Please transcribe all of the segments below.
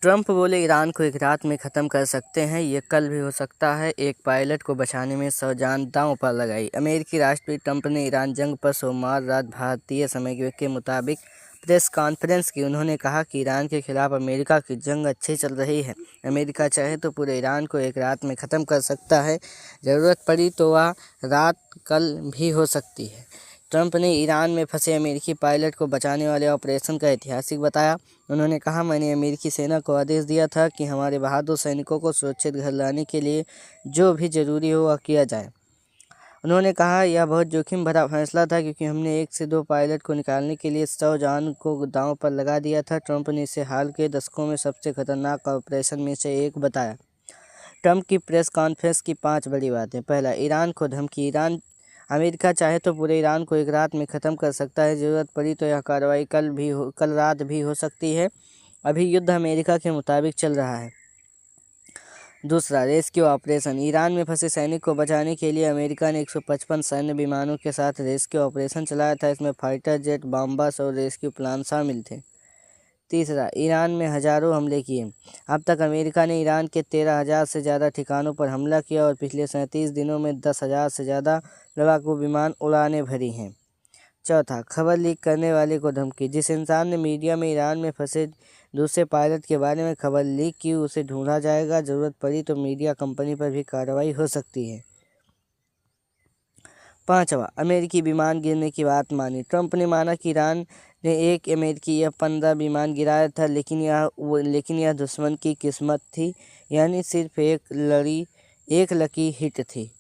Trump बोले Iran को एक रात में ख़त्म कर सकते हैं, ये कल भी हो सकता है। एक पायलट को बचाने में 100 जान दांव पर लगाई। अमेरिकी राष्ट्रपति ट्रंप ने ईरान जंग पर सोमवार रात भारतीय समय के मुताबिक प्रेस कॉन्फ्रेंस की। उन्होंने कहा कि ईरान के खिलाफ अमेरिका की जंग अच्छी चल रही है। अमेरिका चाहे तो पूरे ईरान को एक रात में ख़त्म कर सकता है। ज़रूरत पड़ी तो वह रात कल भी हो सकती है। ट्रंप ने ईरान में फंसे अमेरिकी पायलट को बचाने वाले ऑपरेशन का ऐतिहासिक बताया। उन्होंने कहा, मैंने अमेरिकी सेना को आदेश दिया था कि हमारे बहादुर सैनिकों को सुरक्षित घर लाने के लिए जो भी ज़रूरी हो वह किया जाए। उन्होंने कहा, यह बहुत जोखिम भरा फैसला था क्योंकि हमने 1 से 2 पायलट को निकालने के लिए 100 जान को दांव पर लगा दिया था। ट्रंप ने इसे हाल के दशकों में सबसे खतरनाक ऑपरेशन में से एक बताया। ट्रंप की प्रेस कॉन्फ्रेंस की 5 बड़ी बातें। पहला, ईरान को धमकी। अमेरिका चाहे तो पूरे ईरान को एक रात में ख़त्म कर सकता है। ज़रूरत पड़ी तो यह कार्रवाई कल रात भी हो सकती है। अभी युद्ध अमेरिका के मुताबिक चल रहा है। दूसरा, रेस्क्यू ऑपरेशन। ईरान में फंसे सैनिक को बचाने के लिए अमेरिका ने 155 सैन्य विमानों के साथ रेस्क्यू ऑपरेशन चलाया था। इसमें फाइटर जेट, बॉम्बर्स और रेस्क्यू प्लान शामिल थे। तीसरा, ईरान में हज़ारों हमले किए। अब तक अमेरिका ने ईरान के 13,000 से ज़्यादा ठिकानों पर हमला किया और पिछले 37 दिनों में 10,000 से ज़्यादा लड़ाकू विमान उड़ानें भरी हैं। चौथा, खबर लीक करने वाले को धमकी। जिस इंसान ने मीडिया में ईरान में फंसे दूसरे पायलट के बारे में खबर लीक की उसे ढूंढा जाएगा। ज़रूरत पड़ी तो मीडिया कंपनी पर भी कार्रवाई हो सकती है। पांचवा, अमेरिकी विमान गिरने की बात मानी। ट्रंप ने माना कि ईरान ने एक अमेरिकी F-15 विमान गिराया था, लेकिन यह दुश्मन की किस्मत थी, यानी सिर्फ एक लकी हिट थी।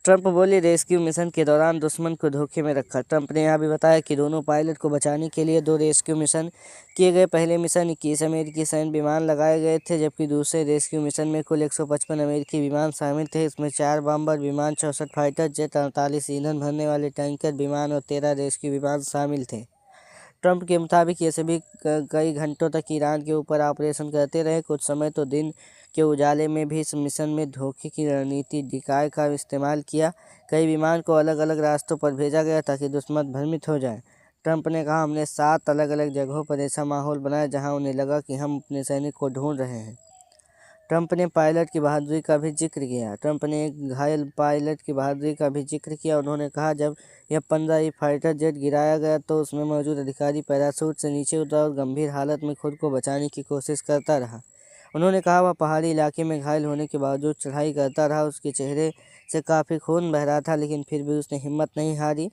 ट्रंप बोले, रेस्क्यू मिशन के दौरान दुश्मन को धोखे में रखा। ट्रंप ने यह भी बताया कि दोनों पायलट को बचाने के लिए 2 रेस्क्यू मिशन किए गए। पहले मिशन 21 अमेरिकी सैन्य विमान लगाए गए थे, जबकि दूसरे रेस्क्यू मिशन में कुल 155 अमेरिकी विमान शामिल थे। इसमें 4 बॉम्बर विमान, 64 फाइटर जेट, 48 ईंधन भरने वाले टैंकर विमान और 13 रेस्क्यू विमान शामिल थे। ट्रंप के मुताबिक ये सभी कई घंटों तक ईरान के ऊपर ऑपरेशन करते रहे। कुछ समय तो दिन के उजाले में भी इस मिशन में धोखे की रणनीति डिकॉय का इस्तेमाल किया। कई विमान को अलग अलग रास्तों पर भेजा गया ताकि दुश्मन भ्रमित हो जाए। ट्रंप ने कहा, हमने 7 अलग अलग जगहों पर ऐसा माहौल बनाया जहां उन्हें लगा कि हम अपने सैनिक को ढूंढ रहे हैं। ट्रंप ने पायलट की बहादुरी का भी जिक्र किया। ट्रंप ने एक घायल पायलट की बहादुरी का भी जिक्र किया। उन्होंने कहा, जब F-15 फाइटर जेट गिराया गया तो उसमें मौजूद अधिकारी पैराशूट से नीचे उतरा और गंभीर हालत में खुद को बचाने की कोशिश करता रहा। उन्होंने कहा, वह पहाड़ी इलाके में घायल होने के बावजूद चढ़ाई करता रहा। उसके चेहरे से काफ़ी खून बह रहा था, लेकिन फिर भी उसने हिम्मत नहीं हारी।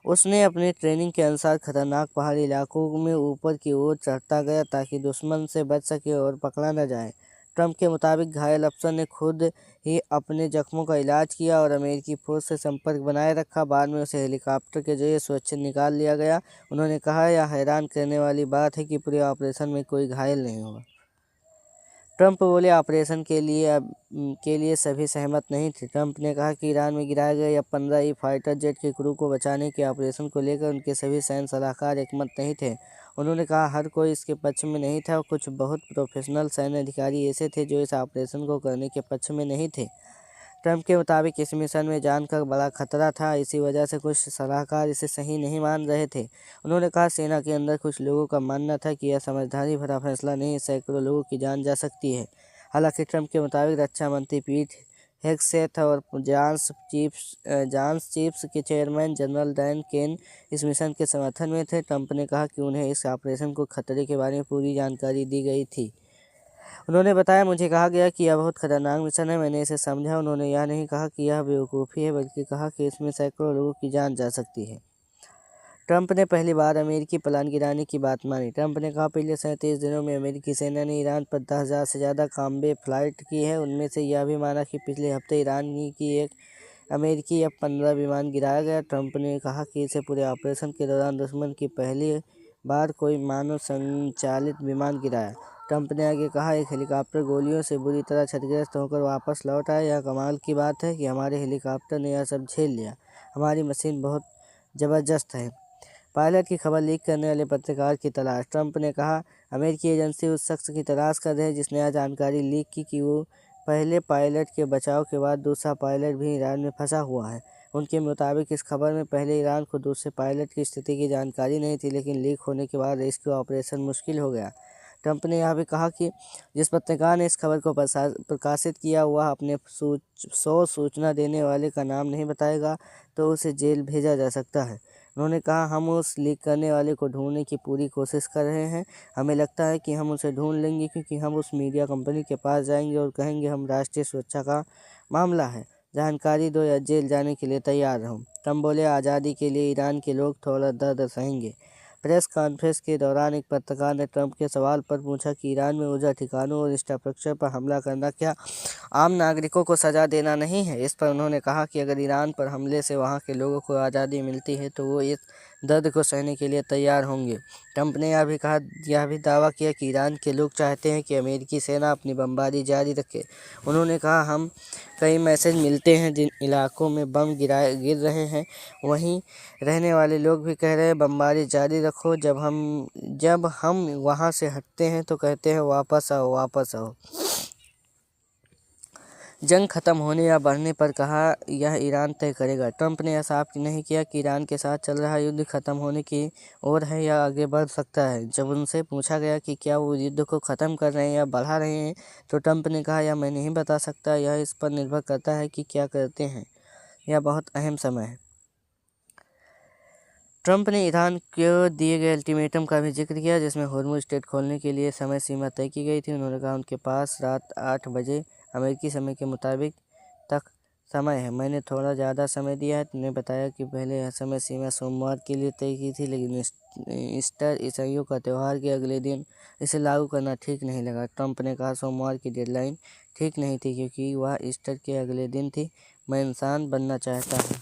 उसने अपने ट्रेनिंग के अनुसार खतरनाक पहाड़ी इलाकों में ऊपर की ओर चढ़ता गया ताकि दुश्मन से बच सके और पकड़ा न जाए। ट्रंप के मुताबिक घायल अफसर ने खुद ही अपने जख्मों का इलाज किया और अमेरिकी फौज से संपर्क बनाए रखा। बाद में उसे हेलीकॉप्टर के जरिए सुरक्षित निकाल लिया गया। उन्होंने कहा, यह हैरान करने वाली बात है कि पूरे ऑपरेशन में कोई घायल नहीं हुआ। ट्रंप बोले, ऑपरेशन के लिए सभी सहमत नहीं थे। ट्रंप ने कहा कि ईरान में गिराए गए F-15 फाइटर जेट के क्रू को बचाने के ऑपरेशन को लेकर उनके सभी सैन्य सलाहकार एकमत नहीं थे। उन्होंने कहा, हर कोई इसके पक्ष में नहीं था। कुछ बहुत प्रोफेशनल सैन्य अधिकारी ऐसे थे जो इस ऑपरेशन को करने के पक्ष में नहीं थे। ट्रंप के मुताबिक इस मिशन में जान का बड़ा खतरा था, इसी वजह से कुछ सलाहकार इसे सही नहीं मान रहे थे। उन्होंने कहा, सेना के अंदर कुछ लोगों का मानना था कि यह समझदारी भरा फैसला नहीं, सैकड़ों लोगों की जान जा सकती है। हालांकि ट्रंप के मुताबिक रक्षा मंत्री पीट हेगसेथ और जांस चीफ्स के चेयरमैन जनरल डैन केन इस मिशन के समर्थन में थे। ट्रंप ने कहा कि उन्हें इस ऑपरेशन को खतरे के बारे में पूरी जानकारी दी गई थी। उन्होंने बताया, मुझे कहा गया कि यह बहुत खतरनाक मिशन है, मैंने इसे समझा। उन्होंने यह नहीं कहा कि यह बेवकूफ़ी है, बल्कि कहा कि इसमें सैकड़ों लोगों की जान जा सकती है। ट्रंप ने पहली बार अमेरिकी प्लान गिराने की बात मानी। ट्रंप ने कहा, पिछले 37 दिनों में अमेरिकी सेना ने ईरान पर 10,000 से ज़्यादा कॉम्बैट फ्लाइट की है। उनमें से यह भी माना कि पिछले हफ्ते ईरान की एक अमेरिकी F-15 विमान गिराया गया। ट्रंप ने कहा कि इसे पूरे ऑपरेशन के दौरान दुश्मन की पहली बार कोई मानव संचालित विमान गिराया। ट्रंप ने आगे कहा, एक हेलीकॉप्टर गोलियों से बुरी तरह क्षतिग्रस्त होकर वापस लौट आया। यह कमाल की बात है कि हमारे हेलीकॉप्टर ने यह सब झेल लिया। हमारी मशीन बहुत ज़बरदस्त है। पायलट की खबर लीक करने वाले पत्रकार की तलाश। ट्रंप ने कहा, अमेरिकी एजेंसी उस शख्स की तलाश कर रही है जिसने यह जानकारी लीक की कि वो पहले पायलट के बचाव के बाद दूसरा पायलट भी ईरान में फंसा हुआ है। उनके मुताबिक इस खबर में पहले ईरान को दूसरे पायलट की स्थिति की जानकारी नहीं थी, लेकिन लीक होने के बाद रेस्क्यू ऑपरेशन मुश्किल हो गया। ट्रंप ने यह भी कहा कि जिस पत्रकार ने इस खबर को प्रकाशित किया वह अपने 100 सूचना देने वाले का नाम नहीं बताएगा तो उसे जेल भेजा जा सकता है। उन्होंने कहा, हम उस लीक करने वाले को ढूंढने की पूरी कोशिश कर रहे हैं। हमें लगता है कि हम उसे ढूंढ लेंगे, क्योंकि हम उस मीडिया कंपनी के पास जाएंगे और कहेंगे हम राष्ट्रीय सुरक्षा का मामला है, जानकारी दो या जेल जाने के लिए तैयार रहो। ट्रंप बोले, आज़ादी के लिए ईरान के लोग थोड़ा दर्द सहेंगे। प्रेस कॉन्फ्रेंस के दौरान एक पत्रकार ने ट्रंप के सवाल पर पूछा कि ईरान में ऊर्जा ठिकानों और इंफ्रास्ट्रक्चर पर हमला करना क्या आम नागरिकों को सजा देना नहीं है। इस पर उन्होंने कहा कि अगर ईरान पर हमले से वहां के लोगों को आज़ादी मिलती है तो वो इस दर्द को सहने के लिए तैयार होंगे। ट्रंप ने यह भी दावा किया कि ईरान के लोग चाहते हैं कि अमेरिकी सेना अपनी बमबारी जारी रखे। उन्होंने कहा, हम कई मैसेज मिलते हैं जिन इलाकों में बम गिर रहे हैं वहीं रहने वाले लोग भी कह रहे हैं बमबारी जारी रखो। जब हम वहां से हटते हैं तो कहते हैं वापस आओ, वापस आओ। जंग खत्म होने या बढ़ने पर कहा, यह ईरान तय करेगा। ट्रंप ने यह साफ नहीं किया कि ईरान के साथ चल रहा युद्ध खत्म होने की ओर है या आगे बढ़ सकता है। जब उनसे पूछा गया कि क्या वो युद्ध को खत्म कर रहे हैं या बढ़ा रहे हैं तो ट्रंप ने कहा, यह मैं नहीं बता सकता, यह इस पर निर्भर करता है कि क्या करते हैं। यह बहुत अहम समय है। ट्रंप ने ईरान को दिए गए अल्टीमेटम का भी जिक्र किया, जिसमें होर्मुज स्ट्रेट खोलने के लिए समय सीमा तय की गई थी। उन्होंने कहा, उनके पास रात 8 बजे अमेरिकी समय के मुताबिक तक समय है। मैंने थोड़ा ज़्यादा समय दिया है। उन्होंने बताया कि पहले यह समय सीमा सोमवार के लिए तय की थी, लेकिन ईस्टर ईसाइयों का त्यौहार के अगले दिन इसे लागू करना ठीक नहीं लगा। ट्रंप ने कहा, सोमवार की डेडलाइन ठीक नहीं थी क्योंकि वह ईस्टर के अगले दिन थी। मैं इंसान बनना चाहता हूँ।